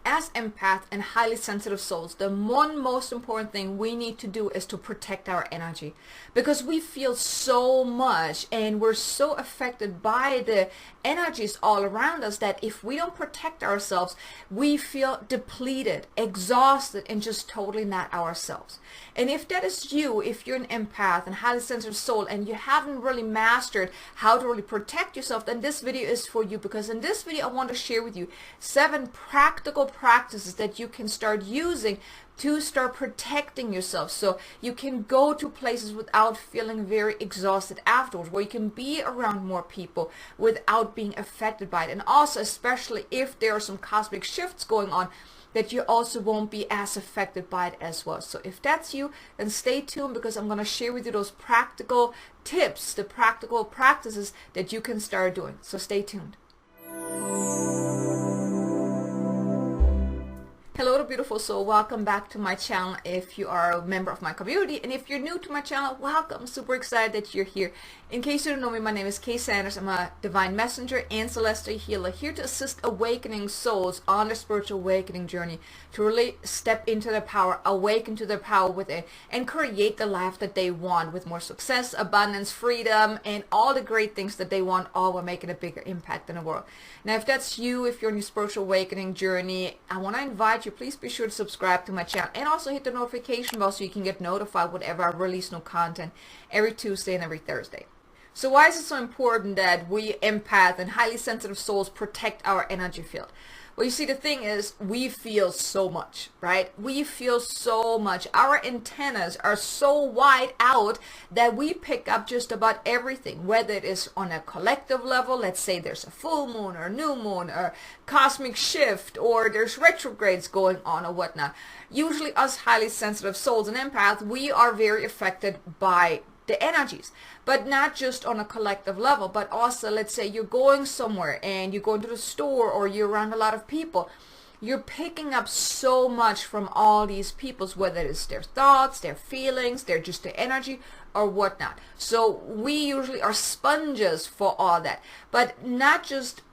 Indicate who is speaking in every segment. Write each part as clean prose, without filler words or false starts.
Speaker 1: as empath and highly sensitive souls, the one most important thing we need to do is to protect our energy, because we feel so much and we're so affected by the energies all around us that if we don't protect ourselves, we feel depleted, exhausted, and just totally not ourselves. And if that is you, if you're an empath and highly sensitive soul and you haven't really mastered how to really protect yourself, then this video is for you, because in this video I want to share with you 7 practical practices that you can start using to start protecting yourself, so you can go to places without feeling very exhausted afterwards, where you can be around more people without being affected by it. And also, especially if there are some cosmic shifts going on, that you also won't be as affected by it as well. So if that's you, then stay tuned, because I'm going to share with you those practical tips, the practical practices that you can start doing. So stay tuned. Hello, beautiful soul. Welcome back to my channel if you are a member of my community. And if you're new to my channel, welcome. Super excited that you're here. In case you don't know me, my name is Kay Sanders. I'm a divine messenger and celestial healer, here to assist awakening souls on their spiritual awakening journey, to really step into their power, awaken to their power within, and create the life that they want, with more success, abundance, freedom, and all the great things that they want, all while making a bigger impact in the world. Now, if that's you, if you're on your spiritual awakening journey, I want to invite you, please be sure to subscribe to my channel and also hit the notification bell so you can get notified whenever I release new content every Tuesday and every Thursday. So why is it so important that we empath and highly sensitive souls protect our energy field? Well, you see, the thing is, we feel so much, right? We feel so much. Our antennas are so wide out that we pick up just about everything, whether it is on a collective level. Let's say there's a full moon or new moon or cosmic shift, or there's retrogrades going on or whatnot. Usually us highly sensitive souls and empaths, we are very affected by the energies, but not just on a collective level, but also, let's say you're going somewhere and you're going to the store or you're around a lot of people. You're picking up so much from all these people's, whether it's their thoughts, their feelings, their just their energy or whatnot. So we usually are sponges for all that, but not just,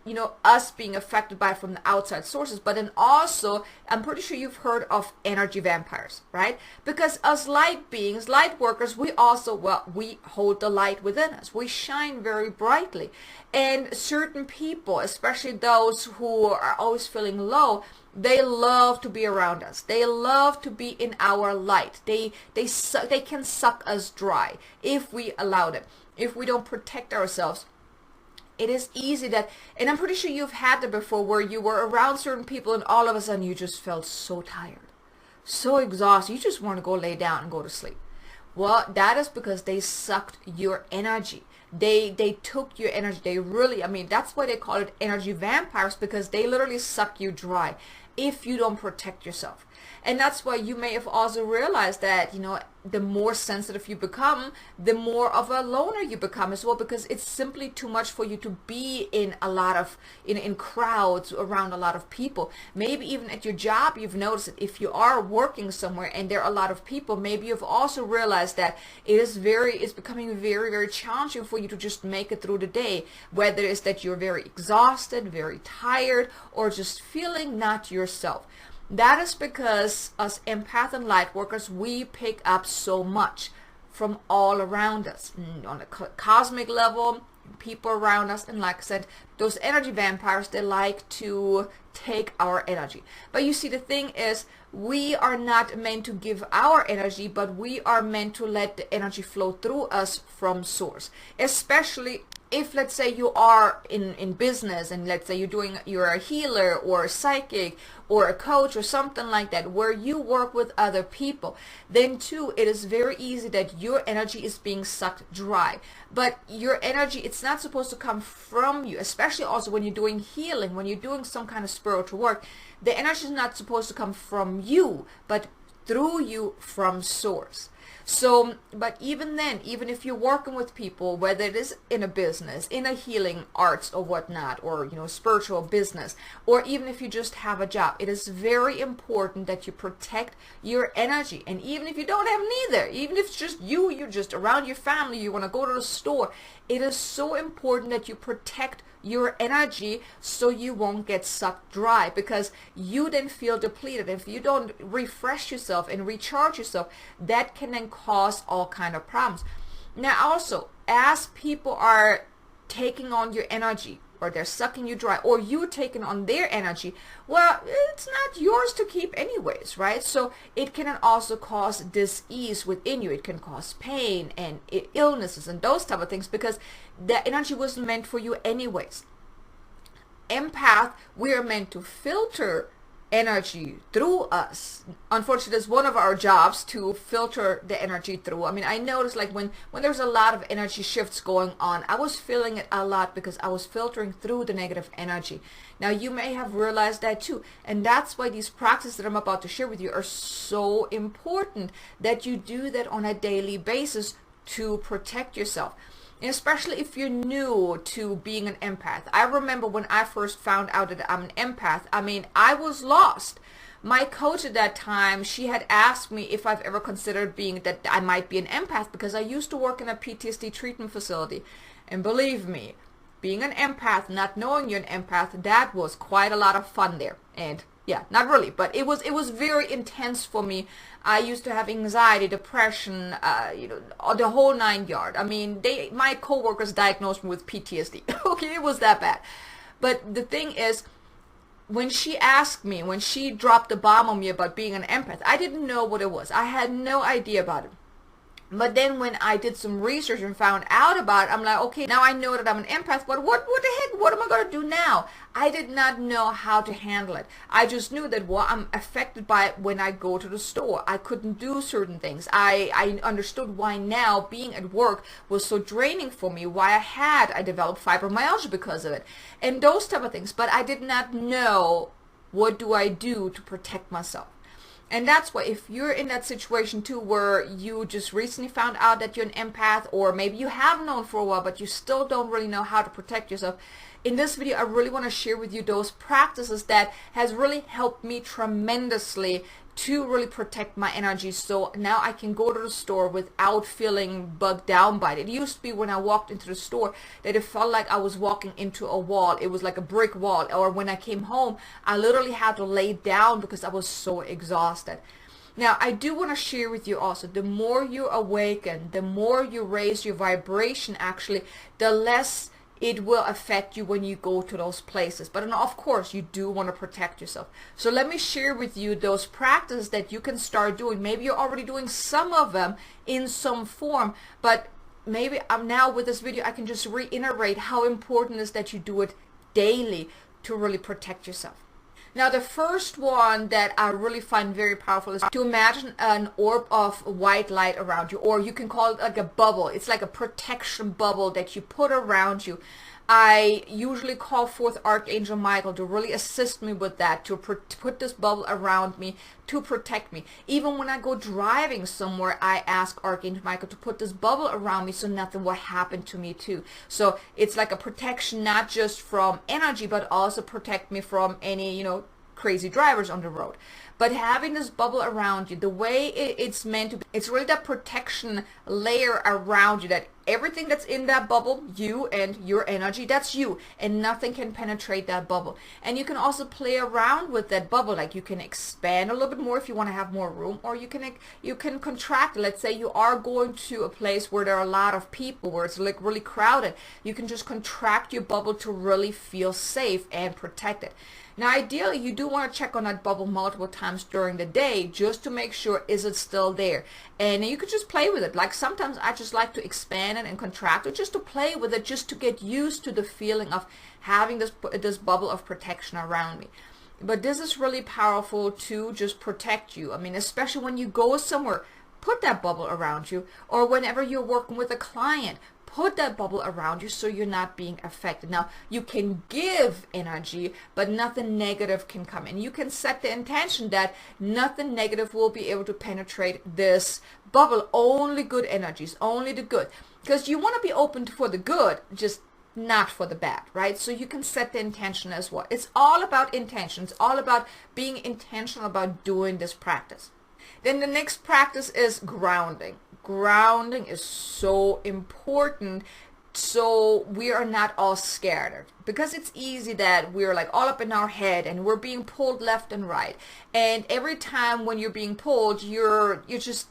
Speaker 1: us being affected by it from the outside sources, but then also, I'm pretty sure you've heard of energy vampires, right? Because us light beings, light workers, we also, we hold the light within us. We shine very brightly. And certain people, especially those who are always feeling low, they love to be around us. They love to be in our light. They can suck us dry if we allow them. If we don't protect ourselves, it is easy that, and I'm pretty sure you've had that before, where you were around certain people and all of a sudden you just felt so tired, so exhausted, you just want to go lay down and go to sleep. Well, that is because they sucked your energy. They took your energy. They really, that's why they call it energy vampires, because they literally suck you dry if you don't protect yourself. And that's why you may have also realized that, the more sensitive you become, the more of a loner you become as well, because it's simply too much for you to be in a lot of, in crowds around a lot of people. Maybe even at your job, you've noticed that if you are working somewhere and there are a lot of people, maybe you've also realized that it's becoming very, very challenging for you to just make it through the day, whether it's that you're very exhausted, very tired, or just feeling not yourself. That is because us empath and light workers, we pick up so much from all around us, on a cosmic level, people around us. And like I said, those energy vampires, they like to take our energy. But you see, the thing is, we are not meant to give our energy, but we are meant to let the energy flow through us from source. Especially if, let's say, you are in business, and let's say you're a healer or a psychic or a coach or something like that, where you work with other people, then too, it is very easy that your energy is being sucked dry. But your energy, it's not supposed to come from you, especially also when you're doing healing, when you're doing some kind of spiritual work. The energy is not supposed to come from you, but through you from source. So, but even then, even if you're working with people, whether it is in a business, in a healing arts or whatnot, or, spiritual business, or even if you just have a job, it is very important that you protect your energy. And even if you don't have neither, even if it's just you're just around your family, you want to go to the store, it is so important that you protect your energy so you won't get sucked dry, because you then feel depleted. If you don't refresh yourself and recharge yourself, that can then cause all kind of problems. Now also, as people are taking on your energy, or they're sucking you dry, or you're taking on their energy, well, it's not yours to keep anyways, right? So it can also cause dis-ease within you. It can cause pain and illnesses and those type of things, because the energy wasn't meant for you anyways. Empath, we are meant to filter energy through us. Unfortunately, that's one of our jobs, to filter the energy through. I mean, I noticed like when there's a lot of energy shifts going on, I was feeling it a lot because I was filtering through the negative energy. Now you may have realized that too, and that's why these practices that I'm about to share with you are so important, that you do that on a daily basis to protect yourself. And especially if you're new to being an empath. I remember when I first found out that I'm an empath, I mean, I was lost. My coach at that time, she had asked me if I've ever considered being that I might be an empath, because I used to work in a PTSD treatment facility. And believe me, being an empath, not knowing you're an empath, that was quite a lot of fun there. And yeah, not really, but it was very intense for me. I used to have anxiety, depression, the whole 9 yards. I mean, my coworkers diagnosed me with PTSD. Okay, it was that bad. But the thing is, when she asked me, when she dropped the bomb on me about being an empath, I didn't know what it was. I had no idea about it. But then when I did some research and found out about it, I'm like, okay, now I know that I'm an empath, but what the heck, what am I going to do now? I did not know how to handle it. I just knew that I'm affected by it when I go to the store. I couldn't do certain things. I understood why now being at work was so draining for me, why I developed fibromyalgia because of it, and those type of things. But I did not know, what do I do to protect myself? And that's why, if you're in that situation too, where you just recently found out that you're an empath, or maybe you have known for a while but you still don't really know how to protect yourself, in this video I really want to share with you those practices that has really helped me tremendously to really protect my energy, so now I can go to the store without feeling bugged down by it. It used to be when I walked into the store that it felt like I was walking into a wall. It was like a brick wall. Or when I came home, I literally had to lay down because I was so exhausted. Now, I do want to share with you also, the more you awaken, the more you raise your vibration, actually, the less it will affect you when you go to those places. But of course, you do want to protect yourself. So let me share with you those practices that you can start doing. Maybe you're already doing some of them in some form, but maybe now with this video, I can just reiterate how important it is that you do it daily to really protect yourself. Now, the first one that I really find very powerful is to imagine an orb of white light around you, or you can call it like a bubble. It's like a protection bubble that you put around you. I usually call forth Archangel Michael to really assist me with that, to put this bubble around me to protect me. Even when I go driving somewhere, I ask Archangel Michael to put this bubble around me so nothing will happen to me too. So it's like a protection, not just from energy, but also protect me from any, crazy drivers on the road. But having this bubble around you, the way it's meant to be, it's really that protection layer around you, that everything that's in that bubble, you and your energy, that's you, and nothing can penetrate that bubble. And you can also play around with that bubble, like you can expand a little bit more if you want to have more room, or you can contract. Let's say you are going to a place where there are a lot of people, where it's like really crowded. You can just contract your bubble to really feel safe and protected. Now, ideally, you do want to check on that bubble multiple times during the day just to make sure, is it still there? And you could just play with it. Like sometimes I just like to expand it and contract it just to play with it, just to get used to the feeling of having this bubble of protection around me. But this is really powerful to just protect you. I mean, especially when you go somewhere, put that bubble around you. Or whenever you're working with a client, put that bubble around you so you're not being affected. Now, you can give energy, but nothing negative can come in. You can set the intention that nothing negative will be able to penetrate this bubble. Only good energies, only the good. Because you want to be open for the good, just not for the bad, right? So you can set the intention as well. It's all about intention. It's all about being intentional about doing this practice. Then the next practice is grounding. Grounding is so important so we are not all scattered, because it's easy that we're like all up in our head and we're being pulled left and right, and every time when you're being pulled, you're just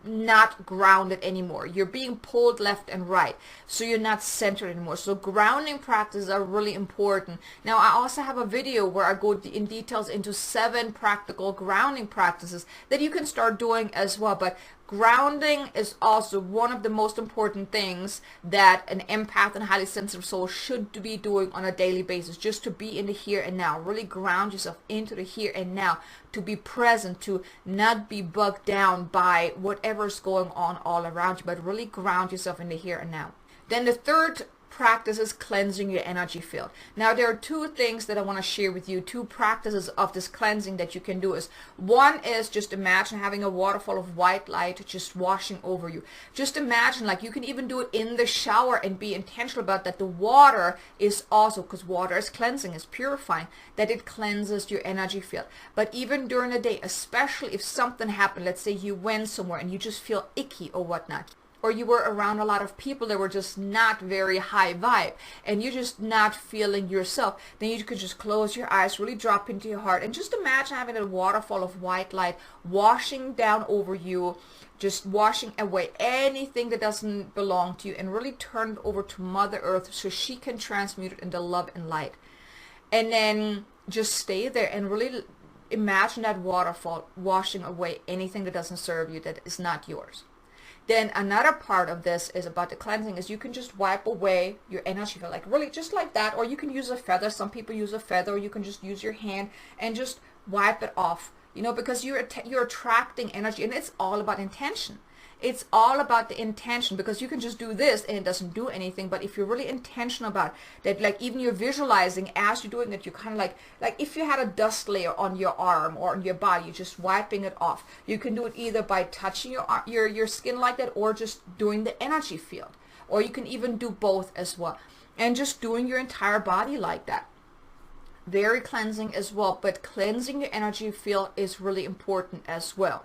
Speaker 1: not grounded anymore. You're being pulled left and right, so you're not centered anymore. So grounding practices are really important. Now I also have a video where I go in details into 7 practical grounding practices that you can start doing as well. But grounding is also one of the most important things that an empath and highly sensitive soul should be doing on a daily basis, just to be in the here and now. Really ground yourself into the here and now, to be present, to not be bogged down by whatever's going on all around you, but really ground yourself in the here and now. Then the third practice is cleansing your energy field. Now there are 2 things that I want to share with you, 2 practices of this cleansing that you can do. Is one is just imagine having a waterfall of white light just washing over you. Just imagine, like, you can even do it in the shower and be intentional about that. The water is also, because water is cleansing, is purifying, that it cleanses your energy field. But even during the day, especially if something happened, let's say you went somewhere and you just feel icky or whatnot, or you were around a lot of people that were just not very high vibe, and you're just not feeling yourself, then you could just close your eyes, really drop into your heart, and just imagine having a waterfall of white light washing down over you, just washing away anything that doesn't belong to you, and really turn it over to Mother Earth so she can transmute it into love and light. And then just stay there and really imagine that waterfall washing away anything that doesn't serve you, that is not yours. Then another part of this is about the cleansing, is you can just wipe away your energy, like really just like that, or you can use a feather. Some people use a feather, or you can just use your hand and just wipe it off, you know, because you're attracting energy, and it's all about intention. It's all about the intention, because you can just do this and it doesn't do anything. But if you're really intentional about that, like even you're visualizing as you're doing it, you're kind of like if you had a dust layer on your arm or on your body, you're just wiping it off. You can do it either by touching your skin like that, or just doing the energy field, or you can even do both as well, and just doing your entire body like that. Very cleansing as well, but cleansing your energy field is really important as well.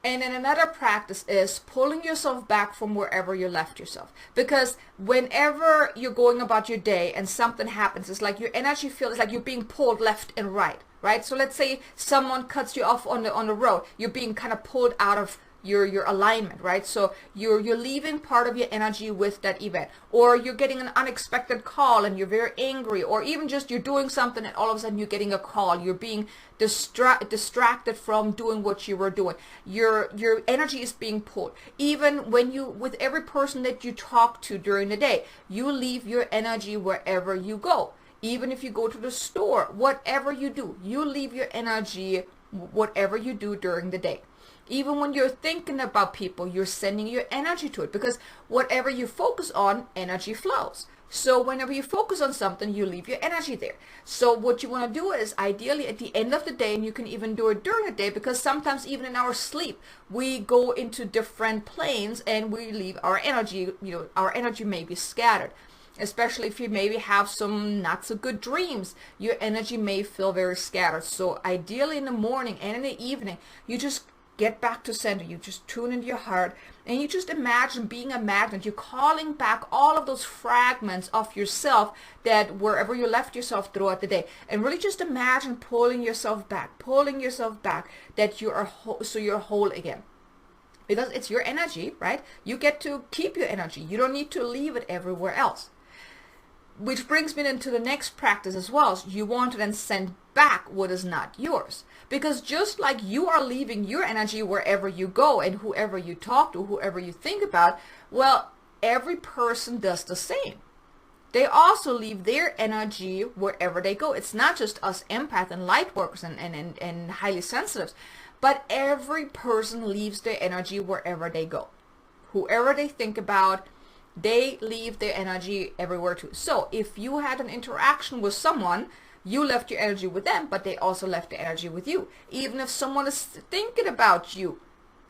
Speaker 1: And then another practice is pulling yourself back from wherever you left yourself. Because whenever you're going about your day and something happens, it's like your energy field is like you're being pulled left and right, right? So let's say someone cuts you off on the road, you're being kind of pulled out of your alignment, right? So you're leaving part of your energy with that event, or you're getting an unexpected call and you're very angry, or even just you're doing something and all of a sudden you're getting a call, you're being distracted from doing what you were doing. Your energy is being pulled. Even when with every person that you talk to during the day, you leave your energy wherever you go. Even if you go to the store, whatever you do, you leave your energy whatever you do during the day. Even when you're thinking about people, you're sending your energy to it, because whatever you focus on, energy flows. So whenever you focus on something, you leave your energy there. So what you want to do is ideally at the end of the day, and you can even do it during the day, because sometimes even in our sleep, we go into different planes and we leave our energy, you know, our energy may be scattered. Especially if you maybe have some not so good dreams, your energy may feel very scattered. So ideally in the morning and in the evening, you just get back to center. You just tune into your heart, and you just imagine being a magnet. You're calling back all of those fragments of yourself that wherever you left yourself throughout the day, and really just imagine pulling yourself back, that you are so you're whole again. Because it's your energy, right? You get to keep your energy. You don't need to leave it everywhere else. Which brings me into the next practice as well. So you want to then send back what is not yours. Because just like you are leaving your energy wherever you go and whoever you talk to, whoever you think about, well, every person does the same. They also leave their energy wherever they go. It's not just us empath and light workers and highly sensitives, but every person leaves their energy wherever they go. Whoever they think about, they leave their energy everywhere too. So if you had an interaction with someone, you left your energy with them, but they also left their energy with you. Even if someone is thinking about you,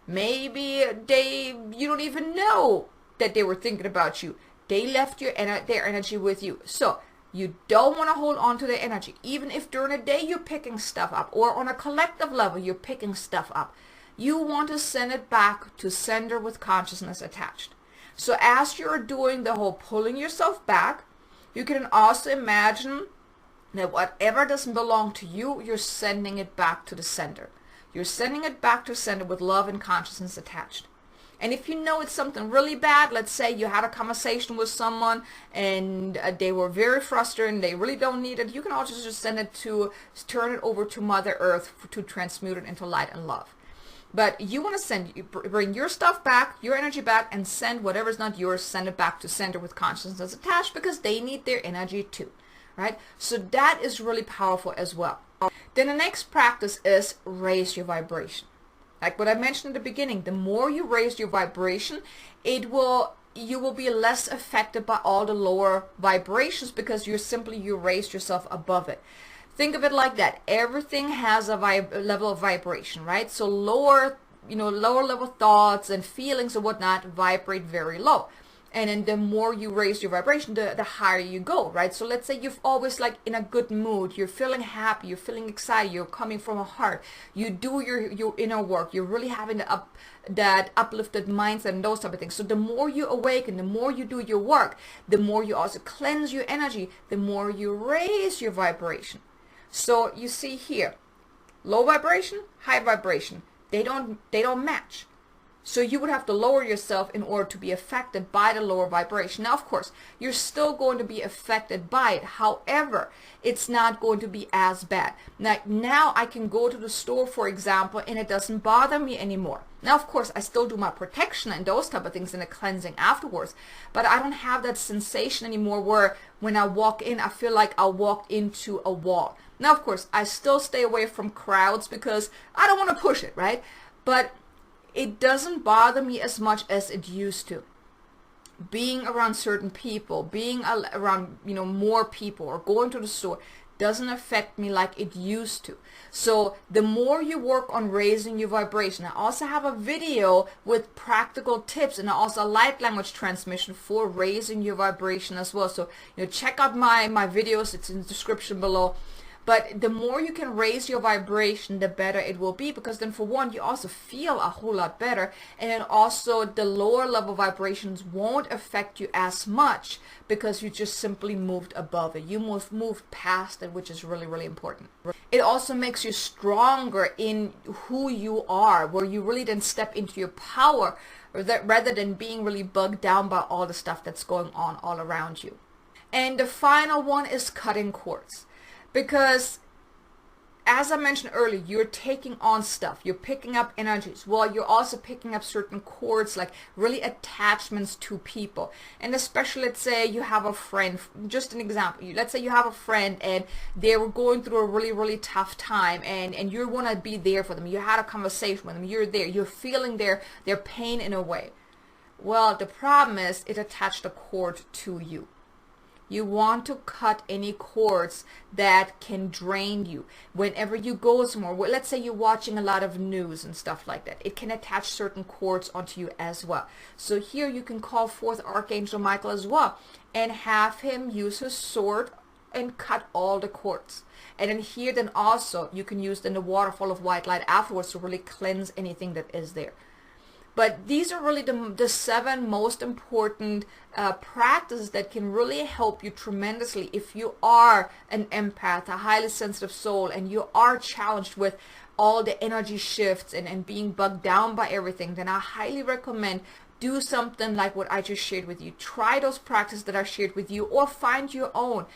Speaker 1: maybe you don't even know that they were thinking about you. They left their energy with you. So you don't want to hold on to their energy. Even if during the day you're picking stuff up, or on a collective level you're picking stuff up, you want to send it back to sender with consciousness attached. So as you're doing the whole pulling yourself back, you can also imagine that whatever doesn't belong to you, you're sending it back to the sender. You're sending it back to the sender with love and consciousness attached. And if you know it's something really bad, let's say you had a conversation with someone and they were very frustrated and they really don't need it, you can also just send it to, turn it over to Mother Earth to transmute it into light and love. But you want to bring your stuff back, your energy back, and send whatever's not yours, send it back to sender with consciousness attached, because they need their energy too, right? So that is really powerful as well. Then the next practice is raise your vibration. Like what I mentioned at the beginning, the more you raise your vibration, you will be less affected by all the lower vibrations, because you raised yourself above it. Think of it like that. Everything has a level of vibration, right? So lower level thoughts and feelings and whatnot vibrate very low. And then the more you raise your vibration, the higher you go, right? So let's say you've always like in a good mood, you're feeling happy, you're feeling excited, you're coming from a heart, you do your inner work, you're really having that uplifted mindset and those type of things. So the more you awaken, the more you do your work, the more you also cleanse your energy, the more you raise your vibration. So you see here, low vibration, high vibration, they don't match. So you would have to lower yourself in order to be affected by the lower vibration. Now, of course, you're still going to be affected by it. However, it's not going to be as bad. Now I can go to the store, for example, and it doesn't bother me anymore. Now, of course, I still do my protection and those type of things and the cleansing afterwards, but I don't have that sensation anymore where when I walk in, I feel like I walked into a wall. Now, of course, I still stay away from crowds because I don't want to push it, right? But it doesn't bother me as much as it used to. Being around certain people, being around more people, or going to the store doesn't affect me like it used to. So the more you work on raising your vibration, I also have a video with practical tips and also a light language transmission for raising your vibration as well. So check out my videos, it's in the description below. But the more you can raise your vibration, the better it will be, because then for one, you also feel a whole lot better, and then also the lower level vibrations won't affect you as much because you just simply moved above it. You moved past it, which is really, really important. It also makes you stronger in who you are, where you really then step into your power rather than being really bogged down by all the stuff that's going on all around you. And the final one is cutting cords. Because, as I mentioned earlier, you're taking on stuff, you're picking up energies. Well, you're also picking up certain cords, like really attachments to people. And especially, let's say you have a friend, just an example. Let's say you have a friend and they were going through a really, really tough time, and you want to be there for them. You had a conversation with them, you're there, you're feeling their pain in a way. Well, the problem is it attached a cord to you. You want to cut any cords that can drain you. Whenever you go somewhere, let's say you're watching a lot of news and stuff like that, it can attach certain cords onto you as well. So here you can call forth Archangel Michael as well and have him use his sword and cut all the cords. And then here then also you can use then the waterfall of white light afterwards to really cleanse anything that is there. But these are really the 7 most important practices that can really help you tremendously if you are an empath, a highly sensitive soul, and you are challenged with all the energy shifts and being bogged down by everything. Then I highly recommend do something like what I just shared with you. Try those practices that I shared with you, or find your own.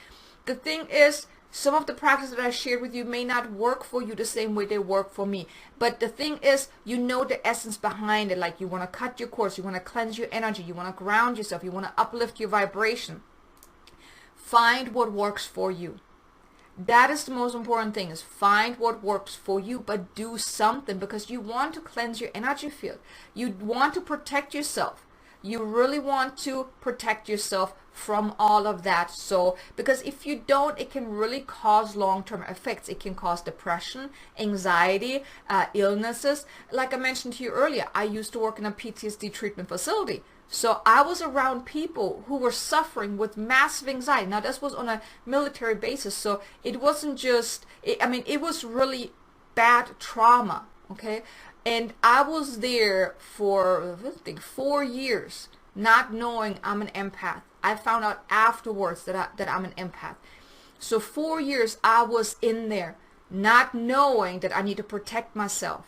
Speaker 1: The thing is, some of the practices that I shared with you may not work for you the same way they work for me. But the thing is, you know the essence behind it. Like you want to cut your cords, you want to cleanse your energy, you want to ground yourself, you want to uplift your vibration. Find what works for you. That is the most important thing, is find what works for you, but do something, because you want to cleanse your energy field. You want to protect yourself. You really want to protect yourself from all of that. So, because if you don't, it can really cause long-term effects. It can cause depression, anxiety, illnesses. Like I mentioned to you earlier, I used to work in a PTSD treatment facility. So I was around people who were suffering with massive anxiety. Now this was on a military basis, so it wasn't just, it was really bad trauma, okay? And I was there for, I think, 4 years. not knowing I'm an empath. I found out afterwards that I'm an empath. So 4 years I was in there not knowing that I need to protect myself.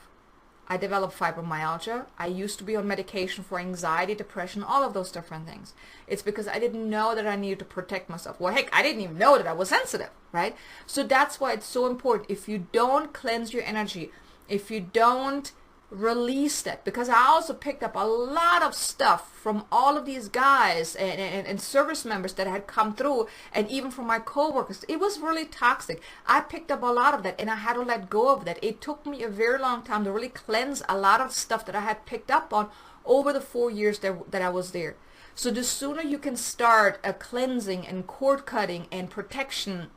Speaker 1: I developed fibromyalgia. I used to be on medication for anxiety, depression, all of those different things. It's because I didn't know that I needed to protect myself. Well, heck, I didn't even know that I was sensitive, right? So that's why it's so important. If you don't cleanse your energy, if you don't release that, because I also picked up a lot of stuff from all of these guys and service members that had come through, and even from my coworkers. It was really toxic. I picked up a lot of that, and I had to let go of that. It took me a very long time to really cleanse a lot of stuff that I had picked up on over the 4 years that I was there. So the sooner you can start a cleansing and cord cutting and protection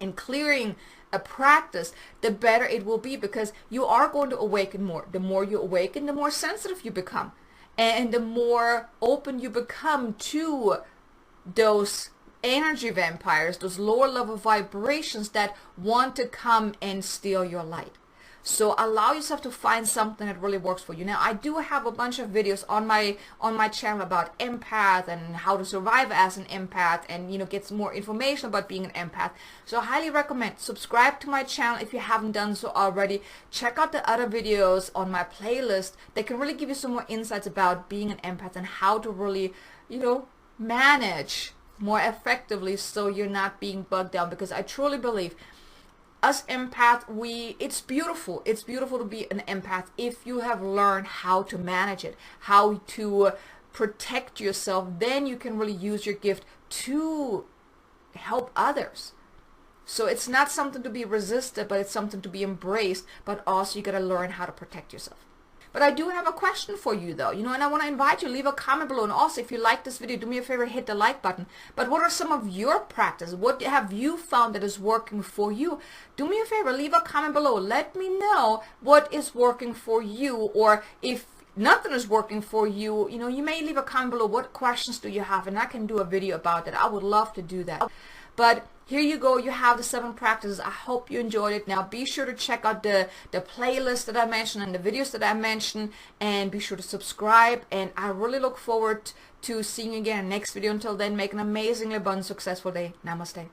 Speaker 1: and clearing a practice, the better it will be, because you are going to awaken more. The more you awaken, the more sensitive you become, and the more open you become to those energy vampires, those lower level vibrations that want to come and steal your light. So allow yourself to find something that really works for you. Now, I do have a bunch of videos on my channel about empath and how to survive as an empath, and get some more information about being an empath. So I highly recommend subscribe to my channel if you haven't done so already. Check out the other videos on my playlist that can really give you some more insights about being an empath and how to really, manage more effectively so you're not being bugged down. Because I truly believe us empath, it's beautiful. It's beautiful to be an empath if you have learned how to manage it, how to protect yourself. Then you can really use your gift to help others. So it's not something to be resisted, but it's something to be embraced. But also you got to learn how to protect yourself. But I do have a question for you though, and I want to invite you, leave a comment below. And also, if you like this video, do me a favor, hit the like button. But what are some of your practices? What have you found that is working for you? Do me a favor, leave a comment below. Let me know what is working for you, or if nothing is working for you, you may leave a comment below. What questions do you have? And I can do a video about that. I would love to do that. But here you go. You have the 7 practices. I hope you enjoyed it. Now be sure to check out the playlist that I mentioned and the videos that I mentioned, and be sure to subscribe. And I really look forward to seeing you again in the next video. Until then, make an amazingly abundant, successful day. Namaste.